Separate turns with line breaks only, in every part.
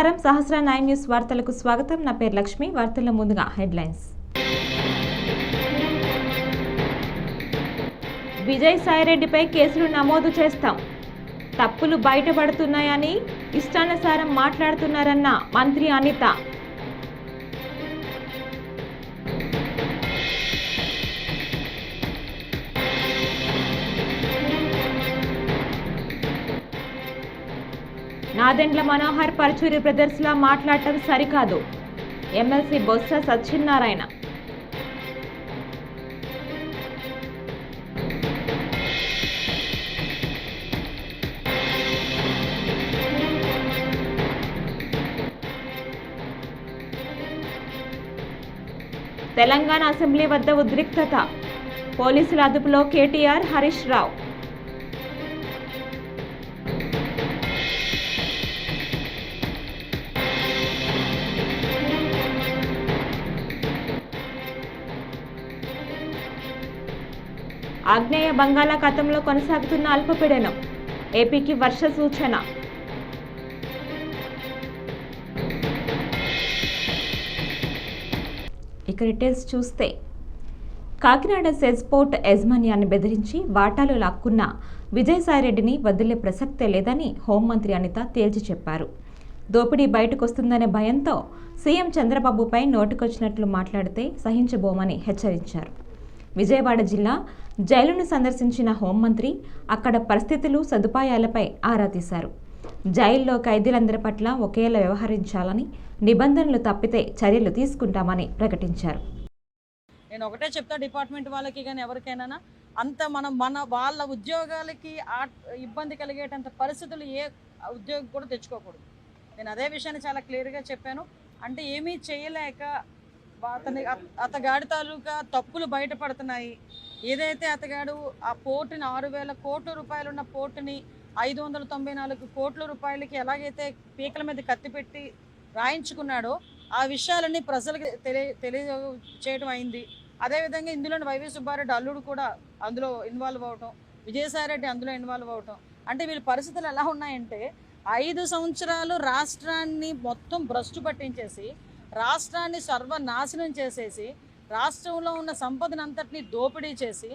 నమస్కారం సహస్ర 9 న్యూస్ వార్తలకు స్వాగతం. నా పేరు లక్ష్మి. వార్తల్లో ముందుగా హెడ్లైన్స్. విజయసాయిరెడ్డిపై కేసులు నమోదు చేస్తాం. తప్పులు బయటపడుతున్నాయని ఇష్టానుసారం మాట్లాడుతున్నారన్న మంత్రి అనిత. నాదెండ్ల మనోహర్ పరుచూరి బ్రదర్స్లా మాట్లాడటం సరికాదు. ఎమ్మెల్సీ బొత్స సత్యనారాయణ. తెలంగాణ అసెంబ్లీ వద్ద ఉద్రిక్తత. పోలీసుల అదుపులో కేటీఆర్, హరీష్ రావు. ఆగ్నేయ బంగాళాఖాతంలో కొనసాగుతున్న అల్పపీడనం. ఏపీకి వర్ష సూచన. ఇక డీటెయిల్స్ చూస్తే, కాకినాడ సెజ్ పోర్ట్ యాజమాన్యాన్ని బెదిరించి వాటాలు లాక్కున్న విజయసాయిరెడ్డిని వదిలే ప్రసక్తే లేదని హోంమంత్రి అనిత తేల్చి చెప్పారు. దోపిడీ బయటకొస్తుందనే భయంతో సీఎం చంద్రబాబుపై నోటికొచ్చినట్లు మాట్లాడితే సహించబోమని హెచ్చరించారు. విజయవాడ జిల్లా జైలును సందర్శించిన హోంమంత్రి అక్కడ పరిస్థితులు, సదుపాయాలపై ఆరా తీశారు. జైల్లో ఖైదీలందరి పట్ల ఒకేలా వ్యవహరించాలని, నిబంధనలు తప్పితే చర్యలు తీసుకుంటామని ప్రకటించారు.
నేను ఒకటే చెప్తా డిపార్ట్మెంట్ వాళ్ళకి కానీ ఎవరికైనా అంత మన వాళ్ళ ఉద్యోగాలకి ఇబ్బంది కలిగేటంత పరిస్థితులు ఏ ఉద్యోగం కూడా తెచ్చుకోకూడదు. నేను అదే విషయాన్ని చాలా క్లియర్గా చెప్పాను. అంటే ఏమీ చేయలేక అతగాడి తాలూకా తప్పులు బయటపడుతున్నాయి. ఏదైతే అతగాడు ఆ పోర్టుని 6,000 కోట్ల రూపాయలు ఉన్న పోర్టుని 594 కోట్ల రూపాయలకి ఎలాగైతే పీకల మీద కత్తిపెట్టి రాయించుకున్నాడో ఆ విషయాలన్నీ ప్రజలకు తెలియచేయడం అయింది. అదేవిధంగా ఇందులో వైవి సుబ్బారెడ్డి అల్లుడు కూడా అందులో ఇన్వాల్వ్ అవటం, విజయసాయిరెడ్డి అందులో ఇన్వాల్వ్ అవటం. అంటే వీళ్ళ పరిస్థితులు ఎలా ఉన్నాయంటే 5 సంవత్సరాలు రాష్ట్రాన్ని మొత్తం భ్రష్టు పట్టించేసి, రాష్ట్రాన్ని సర్వనాశనం చేసేసి, రాష్ట్రంలో ఉన్న సంపదనంతటినీ దోపిడీ చేసి,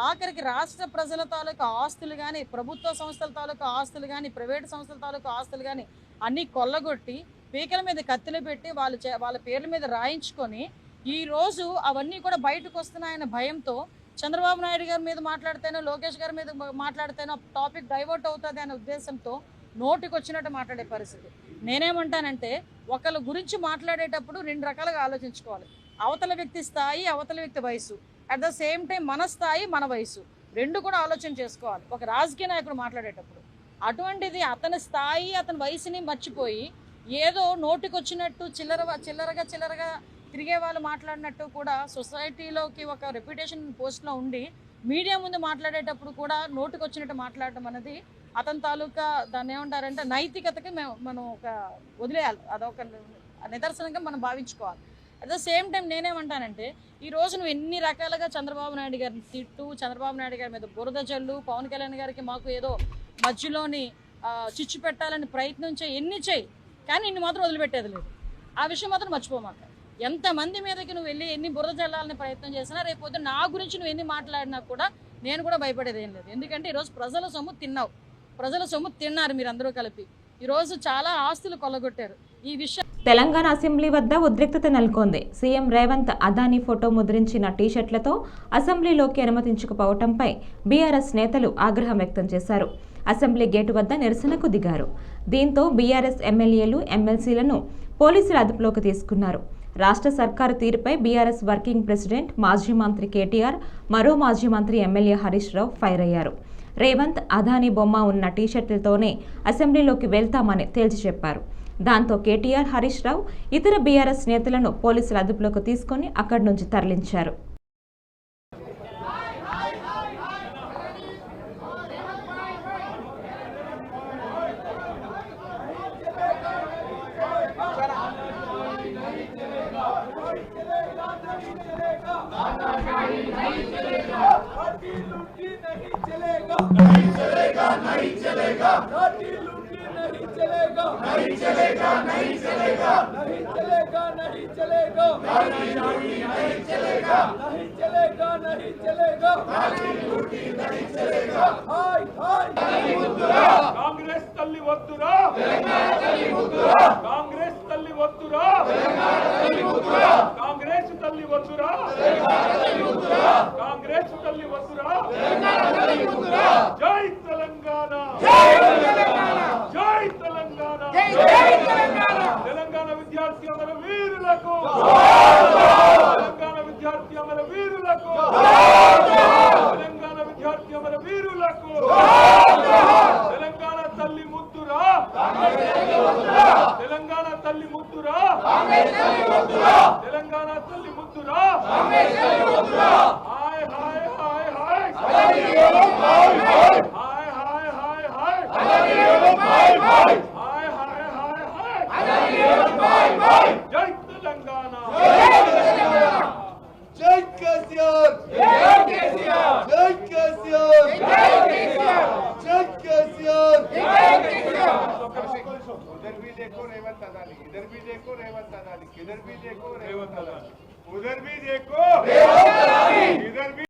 ఆఖరికి రాష్ట్ర ప్రజల తాలూకా ఆస్తులు కానీ, ప్రభుత్వ సంస్థల తాలూకా ఆస్తులు కానీ, ప్రైవేటు సంస్థల తాలూకా ఆస్తులు కానీ అన్నీ కొల్లగొట్టి పీకల మీద కత్తిలు పెట్టి వాళ్ళ పేర్ల మీద రాయించుకొని ఈరోజు అవన్నీ కూడా బయటకు వస్తున్నాయన్న భయంతో చంద్రబాబు నాయుడు గారి మీద మాట్లాడితేనో, లోకేష్ గారి మీద మాట్లాడితేనో టాపిక్ డైవర్ట్ అవుతుంది అనే ఉద్దేశంతో నోటికి వచ్చినట్టు మాట్లాడే పరిస్థితి. నేనేమంటానంటే, ఒకళ్ళ గురించి మాట్లాడేటప్పుడు 2 రకాలుగా ఆలోచించుకోవాలి. అవతల వ్యక్తి స్థాయి, అవతల వ్యక్తి వయసు, అట్ ద సేమ్ టైం మన స్థాయి, మన వయసు, 2 కూడా ఆలోచన చేసుకోవాలి ఒక రాజకీయ నాయకుడు మాట్లాడేటప్పుడు. అటువంటిది అతని స్థాయి, అతని వయసుని మర్చిపోయి ఏదో నోటికి వచ్చినట్టు చిల్లరగా తిరిగే వాళ్ళు మాట్లాడినట్టు కూడా సొసైటీలోకి ఒక రెప్యుటేషన్ పోస్ట్లో ఉండి మీడియా ముందు మాట్లాడేటప్పుడు కూడా నోటికి వచ్చినట్టు మాట్లాడటం అనేది అతని తాలూకా దాన్ని ఏమంటారంటే నైతికతకి మనం ఒక వదిలేయాలి. అదొక నిదర్శనంగా మనం భావించుకోవాలి. అట్ ద సేమ్ టైం నేనేమంటానంటే, ఈరోజు నువ్వు ఎన్ని రకాలుగా చంద్రబాబు నాయుడు గారిని తిట్టు, చంద్రబాబు నాయుడు గారి మీద బురద జల్లు, పవన్ కళ్యాణ్ గారికి మాకు ఏదో మధ్యలోని చిచ్చు పెట్టాలని ప్రయత్నం ఎన్ని చేయి, కానీ ఇన్ని మాత్రం వదిలిపెట్టేది లేదు. ఆ విషయం మాత్రం మర్చిపోమాక. ఎంతమంది మీదకి నువ్వు వెళ్ళి ఎన్ని బురద జల్లాలని ప్రయత్నం చేసినా, రేపొద్దు నా గురించి నువ్వు ఎన్ని మాట్లాడినా కూడా నేను కూడా భయపడేది ఏం లేదు. ఎందుకంటే ఈరోజు ప్రజల సొమ్ము తిన్నావు, ప్రజల సొమ్ము తిన్నారు మీరందరూ కలిపి. ఈరోజు చాలా ఆస్తులు కొల్లగొట్టారు. ఈ విషయం
తెలంగాణ అసెంబ్లీ వద్ద ఉద్రిక్తత నెలకొంది. సీఎం రేవంత్ అదానీ ఫోటో ముద్రించిన టీషర్ట్లతో అసెంబ్లీలోకి అనుమతించకపోవడంపై బీఆర్ఎస్ నేతలు ఆగ్రహం వ్యక్తం చేశారు. అసెంబ్లీ గేటు వద్ద నిరసనకు దిగారు. దీంతో బీఆర్ఎస్ ఎమ్మెల్యేలు, ఎమ్మెల్సీలను పోలీసుల అదుపులోకి తీసుకున్నారు. రాష్ట్ర సర్కారు తీరుపై బీఆర్ఎస్ వర్కింగ్ ప్రెసిడెంట్, మాజీ మంత్రి కేటీఆర్, మరో మాజీ మంత్రి ఎమ్మెల్యే హరీష్ రావు ఫైర్ అయ్యారు. రేవంత్ అదానీ బొమ్మ ఉన్న టీషర్ట్లతోనే అసెంబ్లీలోకి వెళ్తామని తేల్చి చెప్పారు. దాంతో కేటీఆర్, హరీష్ రావు ఇతర బీఆర్ఎస్ నేతలను పోలీసుల అదుపులోకి తీసుకుని అక్కడి నుంచి తరలించారు.
नहीं चलेगा, नहीं चलेगा, रोटी लूटी नहीं चलेगा, नहीं चलेगा नहीं चलेगा नहीं चलेगा नहीं चलेगा नहीं चलेगा नहीं चलेगा नहीं चलेगा नहीं चलेगा हाय हाय कांग्रेस तल्ली वद्दुरा कांग्रेस तल्ली वद्दुरा कांग्रेस तल्ली वद्दुरा कांग्रेस तल्ली वद्दुरा जय तेलंगाना जय तेलंगाना तेलंगाना विद्यार्थी अमर वीरुలకు तेलंगाना विद्यार्थी अमर वीरुలకు तेलंगाना विद्यार्थी अमर वीरुలకు तेलंगाना तल्ली मुद्दुरा तेलंगाना तल्ली मुद्दुरा तेलंगाना तल्ली मुद्दुरा हाय हाय हाय हाय हाय हाय हाय हाय हाय हाय जय तेलंगाना जय केसीआर जय केसीआर जय केसीआर जय केसीआर जय केसीआर जय केसीआर उधर भी देखो रेवंत अदानी इधर भी देखो रेवंत अदानी किधर भी देखो रेवंत अदानी उधर भी देखो रेवंत अदानी इधर भी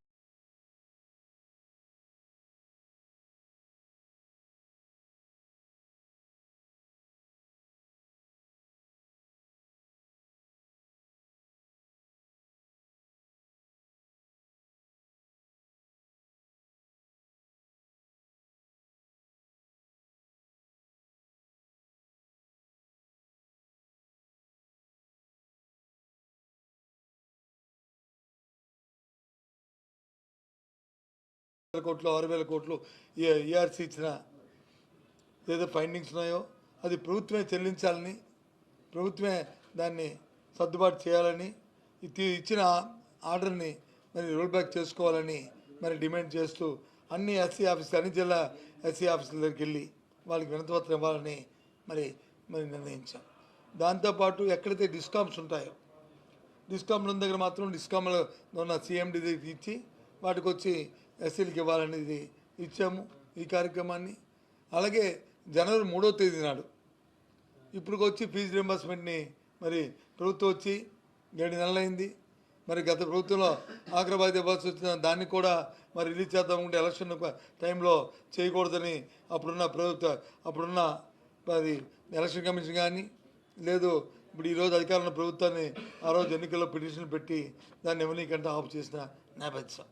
కోట్లు 6,000 కోట్లు ఈఆర్సీ ఇచ్చిన ఏదో ఫైండింగ్స్ ఉన్నాయో అది ప్రభుత్వమే చెల్లించాలని ప్రభుత్వమే దాన్ని సర్దుబాటు చేయాలని ఇచ్చిన ఆర్డర్ని మరి రోల్ బ్యాక్ చేసుకోవాలని మరి డిమాండ్ చేస్తూ అన్ని ఎస్సీ ఆఫీసులు అన్ని జిల్లా ఎస్సీ ఆఫీసుల దగ్గరికి వెళ్ళి వాళ్ళకి వినతిపత్రం ఇవ్వాలని మరి నిర్ణయించాం. దాంతోపాటు ఎక్కడైతే డిస్కామ్స్ ఉంటాయో డిస్కామ్ల దగ్గర మాత్రం డిస్కామ్లో ఉన్న సిఎండి దగ్గరికి ఇచ్చి వాటికి వచ్చి ఎస్సీలకు ఇవ్వాలనేది ఇచ్చాము ఈ కార్యక్రమాన్ని. అలాగే జనవరి 3వ తేదీ నాడు ఇప్పుడు వచ్చి ఫీజు రింబర్స్మెంట్ని మరి ప్రభుత్వం వచ్చి 7 నెలలైంది. మరి గత ప్రభుత్వంలో ఆగ్రబాద్ ఇవ్వాల్సి వచ్చిన దాన్ని కూడా మరి రిలీజ్ చేద్దామంటే ఎలక్షన్ టైంలో చేయకూడదని అప్పుడున్న మరి ఎలక్షన్ కమిషన్ కానీ లేదు ఇప్పుడు ఈరోజు అధికారంలో ప్రభుత్వాన్ని ఆ రోజు ఎన్నికల్లో పిటిషన్ పెట్టి దాన్ని ఎవరికంటే ఆఫ్ చేసిన నేపథ్యం.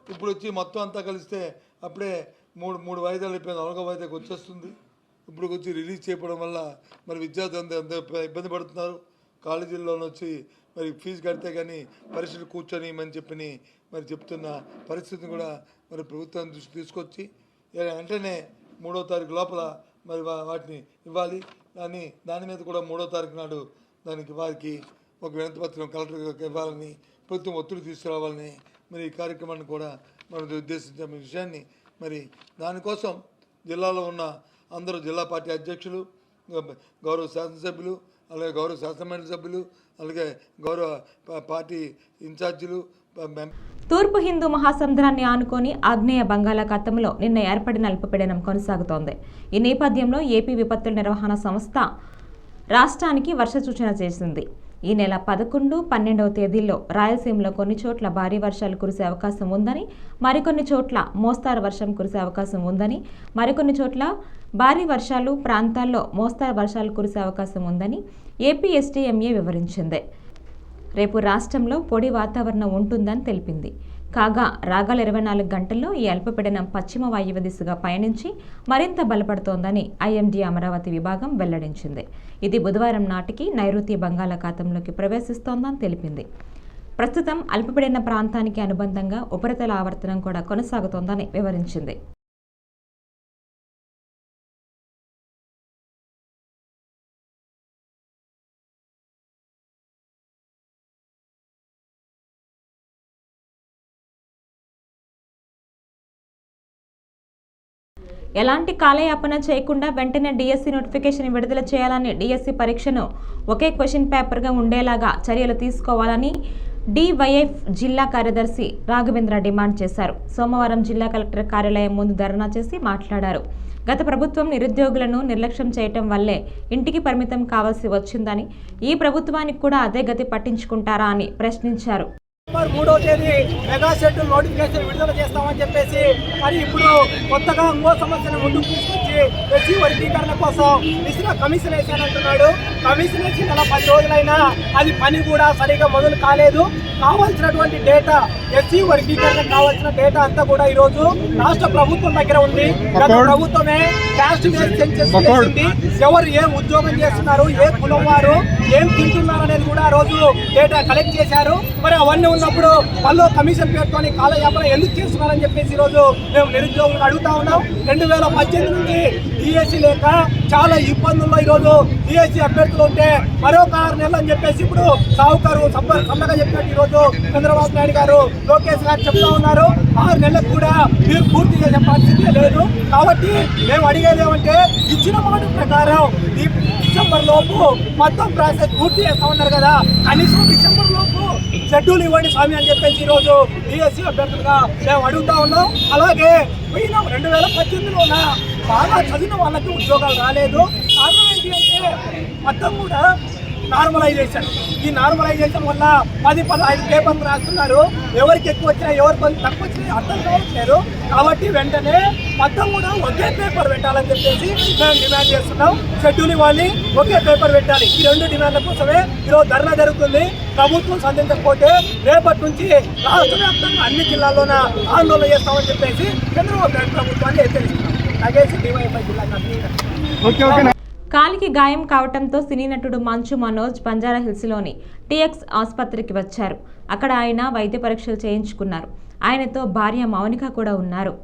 ఇప్పుడు వచ్చి మొత్తం అంతా కలిస్తే అప్పుడే మూడు వాయిదాలు అయిపోయింది, 4వ వాయిదాకి వచ్చేస్తుంది. ఇప్పుడు వచ్చి రిలీజ్ చేయడం వల్ల మరి విద్యార్థులు అంత ఇబ్బంది పడుతున్నారు. కాలేజీల్లోనే వచ్చి మరి ఫీజు కడితే కానీ పరీక్షలు కూర్చొని చెప్పి మరి చెప్తున్న పరిస్థితిని కూడా మరి ప్రభుత్వం దృష్టి తీసుకొచ్చి వెంటనే 3వ తారీఖు లోపల మరి వాటిని ఇవ్వాలి. దాని మీద కూడా 3వ తారీఖు నాడు దానికి వారికి ఒక వినతిపత్రం కలెక్టర్కి ఇవ్వాలని ప్రభుత్వం ఒత్తిడి తీసుకురావాలని మరి ఈ కార్యక్రమాన్ని కూడా మనం ఉద్దేశించిన విషయాన్ని మరి దానికోసం జిల్లాలో ఉన్న అందరూ జిల్లా పార్టీ అధ్యక్షులు, గౌరవ శాసనసభ్యులు, అలాగే గౌరవ శాసనమండలి సభ్యులు, అలాగే గౌరవ పార్టీ ఇన్ఛార్జీలు.
తూర్పు హిందూ మహాసముద్రాన్ని ఆనుకొని ఆగ్నేయ బంగాళాఖాతంలో నిన్న ఏర్పడిన అల్పపీడనం కొనసాగుతోంది. ఈ నేపథ్యంలో ఏపీ విపత్తుల నిర్వహణ సంస్థ రాష్ట్రానికి వర్ష సూచన చేసింది. ఈ నెల 11, 12వ తేదీల్లో రాయలసీమలో కొన్ని చోట్ల భారీ వర్షాలు కురిసే అవకాశం ఉందని, మరికొన్ని చోట్ల మోస్తారు వర్షం కురిసే అవకాశం ఉందని, మరికొన్ని చోట్ల భారీ వర్షాలు ప్రాంతాల్లో మోస్తారు వర్షాలు కురిసే అవకాశం ఉందని ఏపీ ఎస్టీఎంఏ వివరించింది. రేపు రాష్ట్రంలో పొడి వాతావరణం ఉంటుందని తెలిపింది. కాగా రాగల 24 గంటల్లో ఈ అల్పపీడనం పశ్చిమ వాయువ్య దిశగా పయనించి మరింత బలపడుతోందని ఐఎండీ అమరావతి విభాగం వెల్లడించింది. ఇది బుధవారం నాటికి నైరుతి బంగాళాఖాతంలోకి ప్రవేశిస్తోందని తెలిపింది. ప్రస్తుతం అల్పపీడన ప్రాంతానికి అనుబంధంగా ఉపరితల ఆవర్తనం కూడా కొనసాగుతోందని వివరించింది. ఎలాంటి కాలయాపన చేయకుండా వెంటనే డిఎస్సి నోటిఫికేషన్ విడుదల చేయాలని, డిఎస్సి పరీక్షను ఒకే క్వశ్చన్ పేపర్గా ఉండేలాగా చర్యలు తీసుకోవాలని డివైఎఫ్ జిల్లా కార్యదర్శి రాఘవేంద్ర డిమాండ్ చేశారు. సోమవారం జిల్లా కలెక్టర్ కార్యాలయం ముందు ధర్నా చేసి మాట్లాడారు. గత ప్రభుత్వం నిరుద్యోగులను నిర్లక్ష్యం చేయటం వల్లే ఇంటికి పరిమితం కావాల్సి వచ్చిందని, ఈ ప్రభుత్వానికి కూడా అదే గతి పట్టించుకుంటారా అని ప్రశ్నించారు.
3వ తేదీ మెగా షెడ్యూల్ నోటిఫికేషన్ విడుదల చేస్తామని చెప్పేసి మరి ఇప్పుడు కొత్తగా ఇంకో సమస్యను ముందుకు తీసుకొచ్చి ఎస్సీ వర్గీకరణ కోసం ఇసుక కమిషన్ వేసానంటున్నాడు. కమిషన్ వేసి నెల 10 రోజులైనా అది పని కూడా సరిగా మొదలు కాలేదు. కావాల్సినటువంటి డేటా ఎస్సీ వర్గీకరణ కావాల్సిన డేటా అంతా కూడా ఈరోజు రాష్ట్ర ప్రభుత్వం దగ్గర ఉంది. గత ప్రభుత్వమే క్యాస్ట్ బేస్డ్ సెన్సస్ చేసింది. ఎవరు ఏం ఉద్యోగం చేస్తున్నారు, ఏ కులం వారు ఏం తింటున్నారు అనేది కూడా ఆ రోజు డేటా కలెక్ట్ చేశారు. మరి అవన్నీ ఉన్నప్పుడు వాళ్ళు కమిషన్ పేరుతోని కాలయాపన ఎందుకు చేస్తున్నారని చెప్పేసి ఈరోజు మేము నిరుద్యోగులు అడుగుతా ఉన్నాం. 2018 నుంచి డిఎస్సీ లేక చాలా ఇబ్బందుల్లో ఈరోజు డిఎస్సీ అభ్యర్థులు ఉంటే మరొక 6 నెలలు అని చెప్పేసి ఇప్పుడు సావుకారు సమ్మగా చెప్పినట్టు ఈరోజు చంద్రబాబు నాయుడు గారు, లోకేష్ గారు చెప్తా ఉన్నారు. 6 నెలలకు కూడా మీరు పూర్తి చేసే పరిస్థితి లేదు. కాబట్టి మేము అడిగేది ఏమంటే ఇచ్చిన మాట ప్రకారం ఈ డిసెంబర్ లోపు మొత్తం ప్రాసెస్ పూర్తి చేస్తా ఉన్నారు కదా, కనీసం డిసెంబర్ లోపు షెడ్యూల్ ఇవ్వండి స్వామి అని చెప్పేసి ఈరోజు డిఎస్సీ అభ్యర్థులుగా మేము అడుగుతా ఉన్నాం. అలాగే 2018లోన బాగా చదివిన వాళ్ళకి ఉద్యోగాలు రాలేదు. కారణం ఏంటి అంటే మొత్తం కూడా నార్మలైజేషన్. ఈ నార్మలైజేషన్ వల్ల 10-15 పేపర్లు రాస్తున్నారు. ఎవరికి ఎక్కువ వచ్చినా ఎవరికి తక్కువ వచ్చినా అర్థం కావట్లేదు. కాబట్టి వెంటనే మొత్తం కూడా ఒకే పేపర్ పెట్టాలని చెప్పేసి మేము డిమాండ్ చేస్తున్నాం. షెడ్యూల్ ఇవ్వాలి, ఒకే పేపర్ పెట్టాలి. ఈ 2 డిమాండ్ల కోసమే ఈరోజు ధర్నా జరుగుతుంది. ప్రభుత్వం సంధించకపోతే రేపటి నుంచి రాష్ట్ర వ్యాప్తంగా అన్ని జిల్లాల్లోన ఆందోళన చేస్తామని చెప్పేసి చంద్రబాబు నాయుడు ప్రభుత్వాన్ని హెచ్చరిస్తున్నాం. నగేసి డివైఎఫ్ఐ జిల్లా కమిషనర్.
కాలికి గాయం కావటంతో సినీ నటుడు మంచు మనోజ్ బంజారాహిల్స్లోని టీఎక్స్ ఆసుపత్రికి వచ్చారు. అక్కడ ఆయన వైద్య పరీక్షలు చేయించుకున్నారు. ఆయనతో భార్య మౌనిక కూడా ఉన్నారు.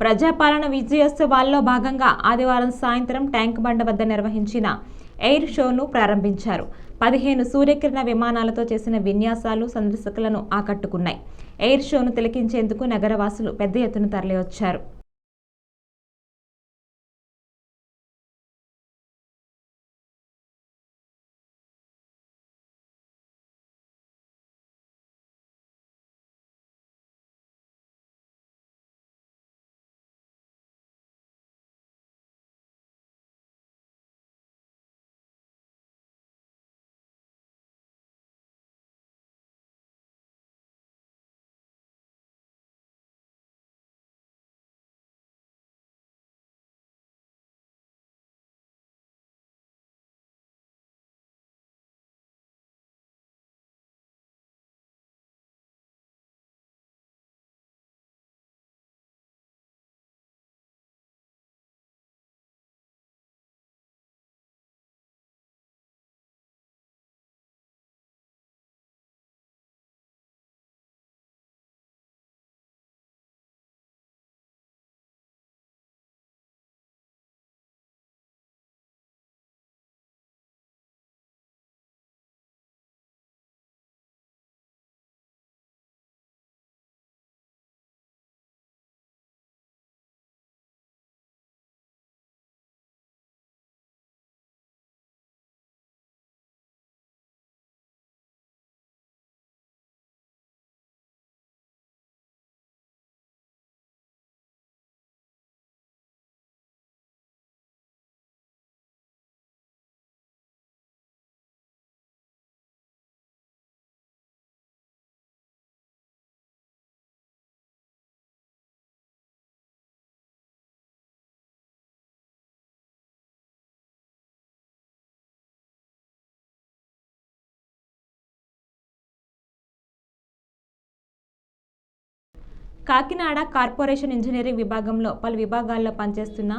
ప్రజాపాలన విజయోత్సవాల్లో భాగంగా ఆదివారం సాయంత్రం ట్యాంక్ బండ వద్ద నిర్వహించిన ఎయిర్ షోను ప్రారంభించారు. 15 సూర్యకిరణ విమానాలతో చేసిన విన్యాసాలు సందర్శకులను ఆకట్టుకున్నాయి. ఎయిర్ షోను తిలకించేందుకు నగరవాసులు పెద్ద ఎత్తున తరలివచ్చారు. కాకినాడ కార్పొరేషన్ ఇంజనీరింగ్ విభాగంలో పలు విభాగాల్లో పనిచేస్తున్న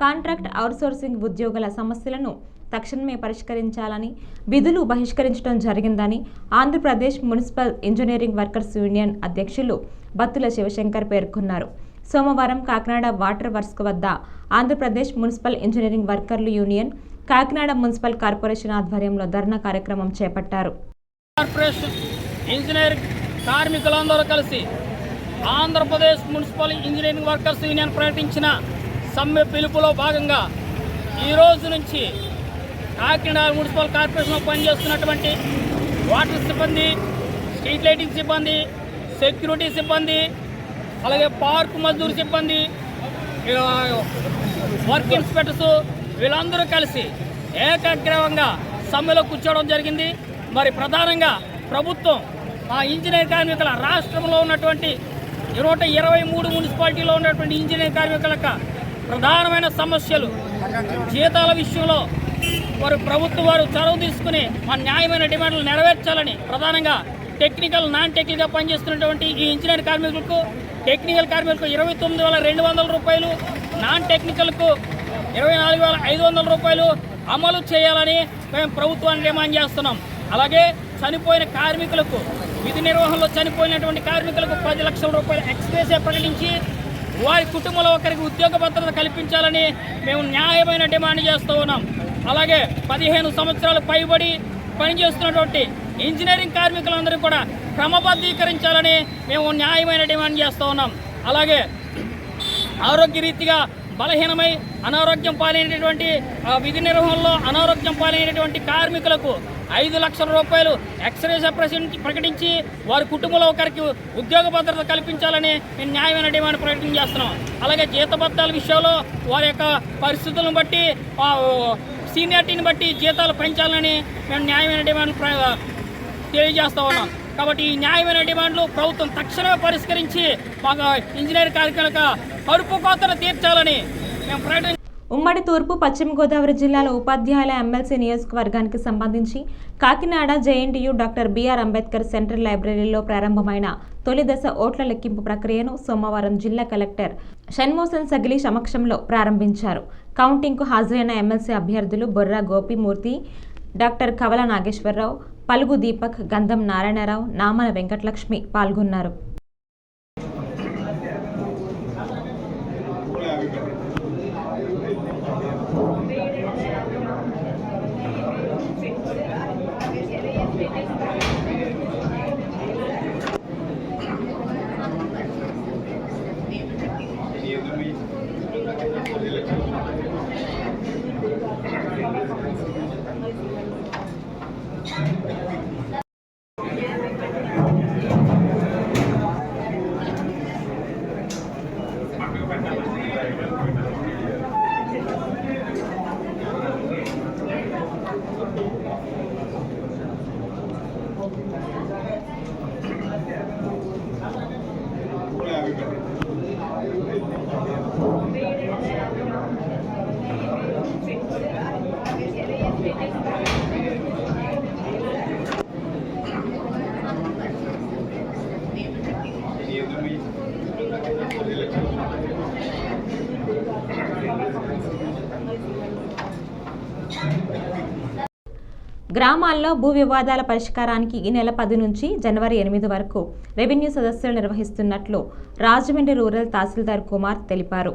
కాంట్రాక్ట్ అవుట్సోర్సింగ్ ఉద్యోగుల సమస్యలను తక్షణమే పరిష్కరించాలని విధులు బహిష్కరించడం జరిగిందని Andhra Pradesh municipal engineering workers union అధ్యక్షులు బత్తుల శివశంకర్ పేర్కొన్నారు. సోమవారం కాకినాడ వాటర్ వర్క్స్ వద్ద ఆంధ్రప్రదేశ్ మున్సిపల్ ఇంజనీరింగ్ వర్కర్లు యూనియన్, కాకినాడ మున్సిపల్ కార్పొరేషన్ ఆధ్వర్యంలో ధర్నా కార్యక్రమం చేపట్టారు.
కార్పొరేషన్ ఇంజనీరింగ్ కార్మికులందరూ కలిసి Andhra Pradesh municipal engineering workers union ప్రకటించిన సమ్మె పిలుపులో భాగంగా ఈ రోజు నుంచి కాకినాడ మున్సిపల్ కార్పొరేషన్లో పనిచేస్తున్నటువంటి వాటర్ సిబ్బంది, స్ట్రీట్ లైటింగ్ సిబ్బంది, సెక్యూరిటీ సిబ్బంది, అలాగే పార్క్ మజ్దూర్ సిబ్బంది, వర్క్ ఇన్స్పెక్టర్స్ వీళ్ళందరూ కలిసి ఏకాగ్రవంగా సమ్మెలో కూర్చోవడం జరిగింది. మరి ప్రధానంగా ప్రభుత్వం ఇంజనీర్ కార్మికుల రాష్ట్రంలో ఉన్నటువంటి 123 మున్సిపాలిటీలో ఉన్నటువంటి ఇంజనీర్ కార్మికులకు ప్రధానమైన సమస్యలు జీతాల విషయంలో ప్రభుత్వం వారు చొరవ తీసుకుని మా న్యాయమైన డిమాండ్లు నెరవేర్చాలని ప్రధానంగా టెక్నికల్, నాన్ టెక్నికల్గా పనిచేస్తున్నటువంటి ఈ ఇంజనీర్ కార్మికులకు, టెక్నికల్ కార్మికులకు 29,200 రూపాయలు, నాన్ టెక్నికల్కు 24,500 రూపాయలు అమలు చేయాలని మేము ప్రభుత్వాన్ని డిమాండ్ చేస్తున్నాం. అలాగే చనిపోయిన కార్మికులకు, విధి నిర్వహణలో చనిపోయినటువంటి కార్మికులకు 10 లక్షల రూపాయలు ఎక్స్గ్రేషియా ప్రకటించి వారి కుటుంబంలో ఒకరికి ఉద్యోగ భద్రత కల్పించాలని మేము న్యాయమైన డిమాండ్ చేస్తూ ఉన్నాం. అలాగే 15 సంవత్సరాలు పైబడి పనిచేస్తున్నటువంటి ఇంజనీరింగ్ కార్మికులందరూ కూడా క్రమబద్ధీకరించాలని మేము న్యాయమైన డిమాండ్ చేస్తూ ఉన్నాం. అలాగే ఆరోగ్యరీతిగా బలహీనమై అనారోగ్యం పాలైనటువంటి విధి నిర్వహణలో అనారోగ్యం పాలైనటువంటి కార్మికులకు 5 లక్షల రూపాయలు ఎక్స్గ్రేషియా ప్రకటించి వారి కుటుంబంలో ఒకరికి ఉద్యోగ భద్రత కల్పించాలని మేము న్యాయమైన డిమాండ్ ప్రకటన చేస్తున్నాం. అలాగే జీతభత్యాల విషయంలో వారి యొక్క పరిస్థితులను బట్టి, సీనియారిటీని బట్టి జీతాలు పెంచాలని మేము న్యాయమైన డిమాండ్లు తెలియజేస్తూ ఉన్నాం. కాబట్టి ఈ న్యాయమైన డిమాండ్లు ప్రభుత్వం తక్షణమే పరిష్కరించి మాకు ఇంజనీర్ కార్మికులకు కడుపు కోతను తీర్చాలని మేము ప్రకటన.
ఉమ్మడి తూర్పు పశ్చిమ గోదావరి జిల్లాలో ఉపాధ్యాయుల ఎమ్మెల్సీ నియోజకవర్గానికి సంబంధించి Kakinada JNTU doctor BR Ambedkar central లైబ్రరీలో ప్రారంభమైన తొలి దశ ఓట్ల లెక్కింపు ప్రక్రియను సోమవారం జిల్లా కలెక్టర్ షణ్మోహన్ సగిలి సమక్షంలో ప్రారంభించారు. కౌంటింగ్కు హాజరైన ఎమ్మెల్సీ అభ్యర్థులు బొర్రా గోపిమూర్తి, డాక్టర్ కవల నాగేశ్వరరావు, పలుగు దీపక్, గంధం నారాయణరావు, నామల వెంకటలక్ష్మి పాల్గొన్నారు. గ్రామాల్లో భూ వివాదాల పరిష్కారానికి ఈ నెల 10 నుంచి జనవరి 8 వరకు రెవెన్యూ సదస్సులు నిర్వహిస్తున్నట్లు రాజమండ్రి రూరల్ తహసీల్దార్ కుమార్ తెలిపారు.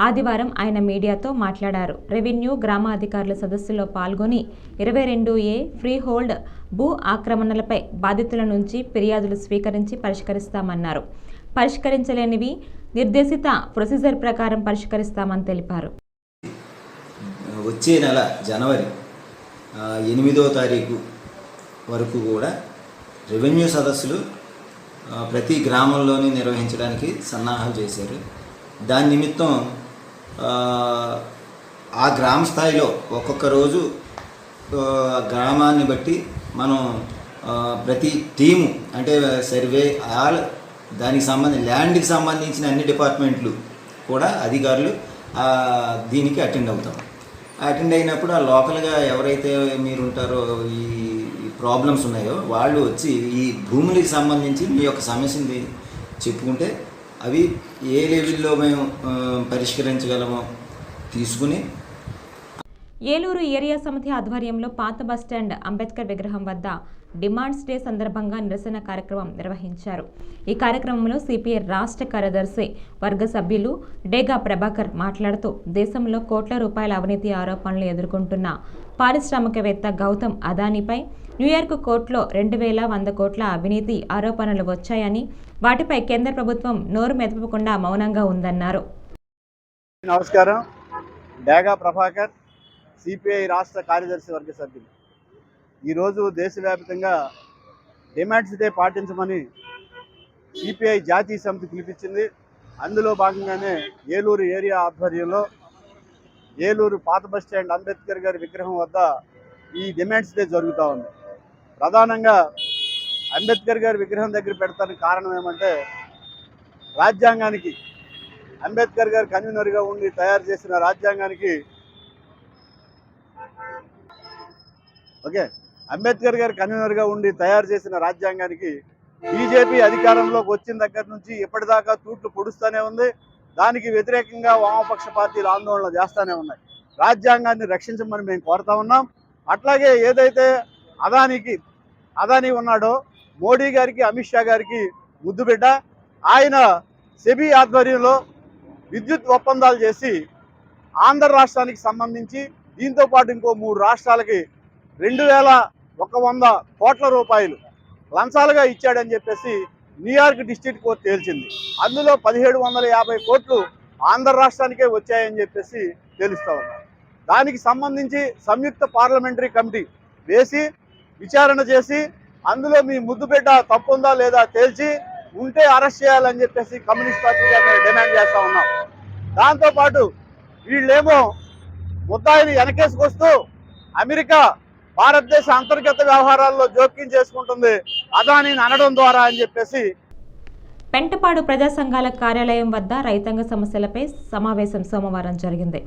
ఆదివారం ఆయన మీడియాతో మాట్లాడారు. రెవెన్యూ గ్రామాధికారుల సదస్సులో పాల్గొని 22A ఫ్రీ హోల్డ్ భూ ఆక్రమణలపై బాధితుల నుంచి ఫిర్యాదులు స్వీకరించి పరిష్కరిస్తామన్నారు. పరిష్కరించలేనివి నిర్దేశిత ప్రొసీజర్ ప్రకారం పరిష్కరిస్తామని తెలిపారు.
వచ్చే నెల జనవరి 8వ తారీఖు వరకు కూడా రెవెన్యూ సదస్సులు ప్రతి గ్రామంలోని నిర్వహించడానికి సన్నాహాలు చేశారు. దాని నిమిత్తం ఆ గ్రామ స్థాయిలో ఒక్కొక్క రోజు గ్రామాన్ని బట్టి మనం ప్రతి టీము అంటే సర్వే ఆల్ దానికి ల్యాండ్కి సంబంధించిన అన్ని డిపార్ట్మెంట్లు కూడా అధికారులు దీనికి అటెండ్ అవుతాం. అటెండ్ అయినప్పుడు ఆ లోకల్గా ఎవరైతే మీరు ఉంటారో ఈ ప్రాబ్లమ్స్ ఉన్నాయో వాళ్ళు వచ్చి ఈ భూములకి సంబంధించి మీ యొక్క సమస్యని చెప్పుకుంటే అవి ఏ లెవెల్లో మేము పరిష్కరించగలమో తీసుకుని
ఏలూరు ఏరియా సమితి ఆధ్వర్యంలో పాత బస్టాండ్ అంబేద్కర్ విగ్రహం వద్ద డిమాండ్స్ డే సందర్భంగా నిరసన కార్యక్రమం నిర్వహించారు. ఈ కార్యక్రమంలో సిపిఐ రాష్ట్ర కార్యదర్శి వర్గ సభ్యులు డేగా ప్రభాకర్ మాట్లాడుతూ దేశంలో కోట్ల రూపాయల అవినీతి ఆరోపణలు ఎదుర్కొంటున్న పారిశ్రామికవేత్త గౌతమ్ అదానీపై న్యూయార్క్ కోర్టులో 2100 కోట్ల అవినీతి ఆరోపణలు వచ్చాయని వాటిపై కేంద్ర ప్రభుత్వం నోరు మెదపకుండా మౌనంగా ఉందన్నారు.
నమస్కారం. డేగా ప్రభాకర్, సిపిఐ రాష్ట్ర కార్యదర్శి వర్గ సభ్యులు. ఈరోజు దేశవ్యాప్తంగా డిమాండ్స్ డే పాటించమని సిపిఐ జాతీయ సమితి పిలిపించింది. అందులో భాగంగానే ఏలూరు ఏరియా ఆధ్వర్యంలో ఏలూరు పాత బస్టాండ్ అంబేద్కర్ గారి విగ్రహం వద్ద ఈ డిమాండ్స్ డే జరుగుతూ ఉంది. ప్రధానంగా అంబేద్కర్ గారి విగ్రహం దగ్గర పెడతానికి కారణం ఏమంటే, రాజ్యాంగానికి అంబేద్కర్ గారు కన్వీనర్గా ఉండి తయారు చేసిన రాజ్యాంగానికి అంబేద్కర్ గారు కన్వీనర్గా ఉండి తయారు చేసిన రాజ్యాంగానికి బీజేపీ అధికారంలోకి వచ్చిన దగ్గర నుంచి ఇప్పటిదాకా తూట్లు పొడుస్తూనే ఉంది. దానికి వ్యతిరేకంగా వామపక్ష పార్టీలు ఆందోళన చేస్తూనే ఉన్నాయి. రాజ్యాంగాన్ని రక్షించమని మేము కోరుతా ఉన్నాం. అట్లాగే ఏదైతే అదానీ ఉన్నాడో, మోడీ గారికి అమిత్ షా గారికి ముద్దుబిడ్డ, ఆయన సెబీ ఆధ్వర్యంలో విద్యుత్ ఒప్పందాలు చేసి ఆంధ్ర రాష్ట్రానికి సంబంధించి దీంతో పాటు ఇంకో 3 రాష్ట్రాలకి 2100 కోట్ల రూపాయలు లంచాలుగా ఇచ్చాడని చెప్పేసి న్యూయార్క్ డిస్ట్రిక్ట్ కోర్టు తేల్చింది. అందులో 1750 కోట్లు ఆంధ్ర రాష్ట్రానికే వచ్చాయని చెప్పేసి తెలుస్తూ ఉన్నారు. దానికి సంబంధించి సంయుక్త పార్లమెంటరీ కమిటీ వేసి విచారణ చేసి అందులో మీ ముద్దుబిడ్డ తప్పు ఉందా లేదా తేల్చి ఉంటే అరెస్ట్ చేయాలని చెప్పేసి కమ్యూనిస్ట్ పార్టీగా మేము డిమాండ్ చేస్తూ ఉన్నాం. దాంతోపాటు వీళ్ళేమో ముద్దాయిని వెనకేసుకొస్తూ అమెరికా భారతదేశ అంతర్గత వ్యవహారాల్లో జోక్యం చేసుకుంటుంది అదానీని అనడం ద్వారా అని చెప్పేసి.
పెంటపాడు ప్రజా సంఘాల కార్యాలయం వద్ద రైతాంగ సమస్యలపై సమావేశం సోమవారం జరిగింది.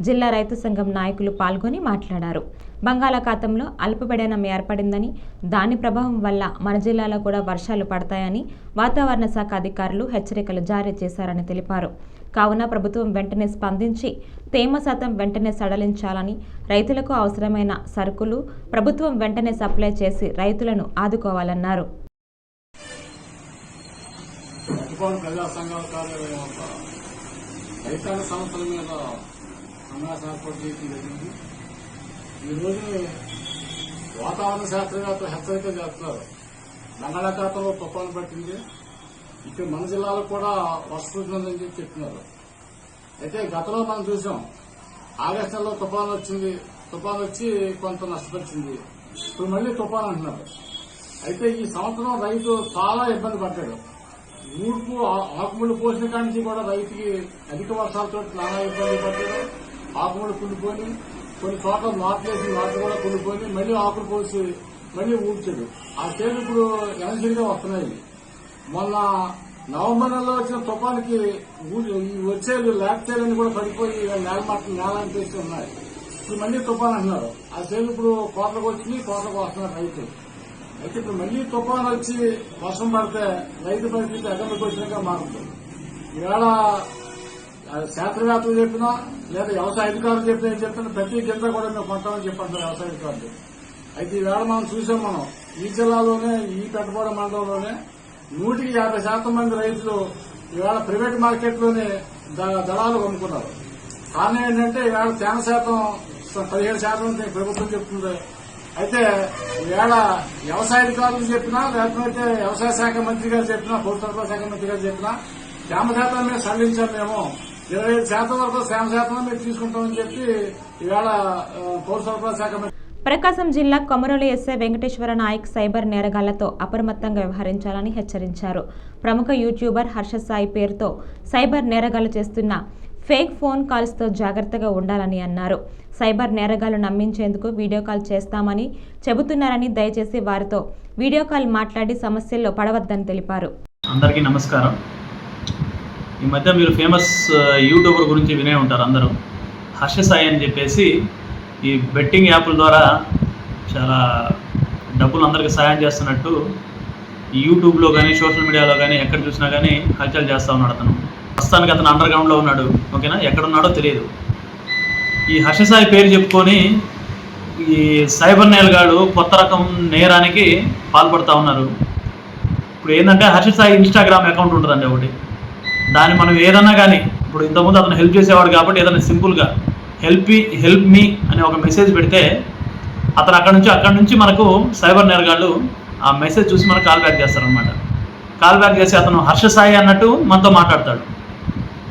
జిల్లా రైతు సంఘం నాయకులు పాల్గొని మాట్లాడారు. బంగాళాఖాతంలో అల్పపీడనం ఏర్పడిందని, దాని ప్రభావం వల్ల మన జిల్లాలో కూడా వర్షాలు పడతాయని వాతావరణ శాఖ అధికారులు హెచ్చరికలు జారీ చేశారని తెలిపారు. కావున ప్రభుత్వం వెంటనే స్పందించి తేమ శాతం వెంటనే సడలించాలని, రైతులకు అవసరమైన సరుకులు ప్రభుత్వం వెంటనే సప్లై చేసి రైతులను ఆదుకోవాలన్నారు.
ప్రజా సంఘాల కార్యాలయం రైతాంగ సంస్థల మీద సమావేశం ఏర్పాటు చేయడం జరిగింది. ఈరోజు వాతావరణ శాస్త్రవేత్తలు హెచ్చరిక చేస్తున్నారు. బంగాళాఖాతంలో తుఫాను పట్టింది, ఇక్కడ మన జిల్లాలో కూడా వర్షం ఉందని చెప్పి చెప్తున్నారు. అయితే గతంలో మనం చూసాం, ఆగస్టు నెలలో తుఫాను వచ్చి కొంత నష్టపరిచింది. ఇప్పుడు మళ్లీ తుఫాను అంటున్నారు. అయితే ఈ సంవత్సరం రైతు చాలా ఇబ్బంది పడ్డాడు. ఊడ్పు ఆకుముళ్ళు పోసిన కాడి నుంచి కూడా రైతుకి అధిక వర్షాలతో నానా ఇబ్బంది పడ్డాడు. ఆకుముళ్ళు కుళ్ళిపోయి, కొన్ని చోట్ల నాట్లు కూడా కుళ్ళిపోయి మళ్లీ ఆకులు పోసి మళ్లీ ఊడ్చాడు. ఆ చేలు ఇప్పుడు ఎనర్జీగా వస్తున్నాయి. మొన్న నవంబర్ నెలలో వచ్చిన తుఫానికి వచ్చేలు లేకపోతేలని కూడా పడిపోయి నేల అంటేసి ఉన్నాయి. ఇప్పుడు మళ్లీ తుఫాన్ అంటున్నారు. ఆ చేలు ఇప్పుడు కోతలకు వస్తున్నారు రైతు. అయితే ఇప్పుడు మళ్లీ తుఫాన్ వచ్చి వర్షం పడితే రైతు పరిస్థితి ఎక్కడికి వచ్చినాక మారుతుంది. ఈవేళ శాస్త్రవేత్తలు చెప్పినా లేదా వ్యవసాయ అధికారులు చెప్పినా ఏం చెప్తున్నా, ప్రతి గింజ కూడా మేము కొంటామని చెప్పంటారు వ్యవసాయ అధికారులు. అయితే ఈవేళ మనం చూసాం, ఈ జిల్లాలోనే ఈ పెట్టుబడి మండలంలోనే 150% మంది రైతులు ఈవేళ ప్రైవేట్ మార్కెట్లోనే దళాలు కొనుక్కున్నారు. కారణం ఏంటంటే ఈవేళ తేమ శాతం 17% ప్రభుత్వం చెప్తుంది. అయితే ఈవేళ వ్యవసాయ అధికారులు చెప్పినా, లేకపోతే వ్యవసాయ శాఖ మంత్రి గారు చెప్పినా, పౌర సరఫరా శాఖ మంత్రి గారు చెప్పినా తేమ శాతం మేము సడలించాం, మేము 25% వరకు తేమ శాతం మేము తీసుకుంటామని చెప్పి ఈవేళ పౌర సరఫరా శాఖ మంత్రి.
ప్రకాశం జిల్లా కొమరోలు ఎస్ఐ వెంకటేశ్వర నాయక్ సైబర్ నేరగాళ్లతో అప్రమత్తంగా వ్యవహరించాలని హెచ్చరించారు. ప్రముఖ యూట్యూబర్ హర్ష సాయి పేరుతో సైబర్ నేరగాళ్లు చేస్తున్న ఫేక్ ఫోన్ కాల్స్తో జాగ్రత్తగా ఉండాలని అన్నారు. సైబర్ నేరగాళ్లు నమ్మించేందుకు వీడియో కాల్ చేస్తామని చెబుతున్నారని, దయచేసి వారితో వీడియో కాల్ మాట్లాడి సమస్యల్లో పడవద్దని తెలిపారు.
అందరికీ నమస్కారం. ఈ మధ్య మీరు ఫేమస్ యూట్యూబర్ గురించి వినే ఉంటారు అందరూ. హర్ష సాయి అని చెప్పేసి ఈ బెట్టింగ్ యాప్ల ద్వారా చాలా డబ్బులు అందరికీ సాయం చేస్తున్నట్టు యూట్యూబ్లో కానీ సోషల్ మీడియాలో కానీ ఎక్కడ చూసినా కానీ హల్చల్ చేస్తూ ఉన్నాడు. అతను ప్రస్తుతానికి అతను అండర్ గ్రౌండ్లో ఉన్నాడు. ఓకేనా, ఎక్కడున్నాడో తెలియదు. ఈ హర్షసాయి పేరు చెప్పుకొని ఈ సైబర్ నేరగాళ్ళు కొత్త రకం నేరానికి పాల్పడుతూ ఉన్నారు. ఇప్పుడు ఏంటంటే హర్షసాయి ఇన్స్టాగ్రామ్ అకౌంట్ ఉంటుందండి ఒకటి. దాన్ని మనం ఏదన్నా కానీ ఇప్పుడు ఇంతకుముందు అతను హెల్ప్ చేసేవాడు కాబట్టి ఏదైనా సింపుల్గా హెల్ప్ మీ అనే ఒక మెసేజ్ పెడితే అతను అక్కడ నుంచి మనకు సైబర్ నేరగాళ్ళు ఆ మెసేజ్ చూసి మనకు కాల్ బ్యాక్ చేస్తారనమాట. కాల్ బ్యాక్ చేసి అతను హర్షసాయి అన్నట్టు మనతో మాట్లాడతాడు.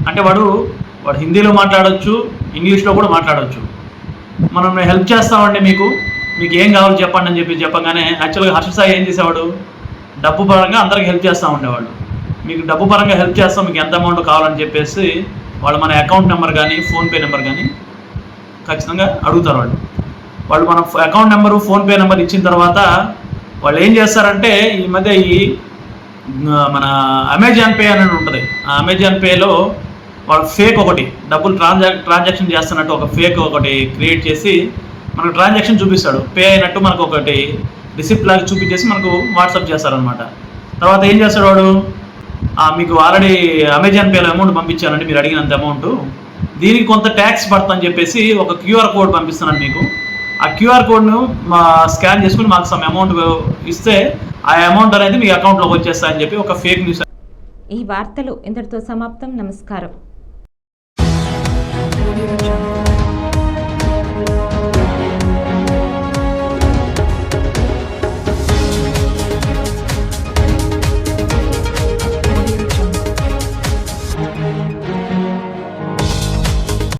అంటే వాడు హిందీలో మాట్లాడవచ్చు, ఇంగ్లీష్లో కూడా మాట్లాడవచ్చు. మనం హెల్ప్ చేస్తామండి, మీకు ఏం కావాలో చెప్పండి అని చెప్పగానే యాక్చువల్గా హర్షసాయి ఏం చేసేవాడు, డబ్బు పరంగా అందరికి హెల్ప్ చేస్తూ ఉండేవాడు. మీకు డబ్బు పరంగా హెల్ప్ చేస్తాం, మీకు ఎంత అమౌంట్ కావాలని చెప్పేసి వాళ్ళు మన అకౌంట్ నెంబర్ కానీ ఫోన్పే నెంబర్ కానీ ఖచ్చితంగా అడుగుతారు. వాళ్ళు మన అకౌంట్ నెంబరు ఫోన్పే నెంబర్ ఇచ్చిన తర్వాత వాళ్ళు ఏం చేస్తారంటే ఈ మధ్య మన అమెజాన్ పే అనేది ఉంటుంది. ఆ అమెజాన్ పేలో వాళ్ళు ఫేక్ ఒకటి డబ్బులు ట్రాన్సాక్షన్ చేస్తున్నట్టు ఒక ఫేక్ ఒకటి క్రియేట్ చేసి మనకు ట్రాన్సాక్షన్ చూపిస్తాడు. పే అయినట్టు మనకు ఒకటి రిసిప్ట్ లాగా చూపించేసి మనకు వాట్సాప్ చేస్తారనమాట. తర్వాత ఏం చేస్తాడు వాడు, మీకు ఆల్రెడీ అమెజాన్ పేలో అమౌంట్ పంపించానండి, మీరు అడిగినంత అమౌంట్, దీనికి కొంత ట్యాక్స్ పడుతుందని చెప్పేసి ఒక క్యూఆర్ కోడ్ పంపిస్తున్నాను మీకు. ఆ క్యూఆర్ కోడ్ను స్కాన్ చేసుకుని మాకు సమ్ అమౌంట్ ఇస్తే ఆ అమౌంట్ అనేది మీ అకౌంట్లోకి వచ్చేస్తాయని చెప్పి ఒక ఫేక్ న్యూస్.
ఈ వార్తలు ఇంతటితో సమాప్తం. నమస్కారం.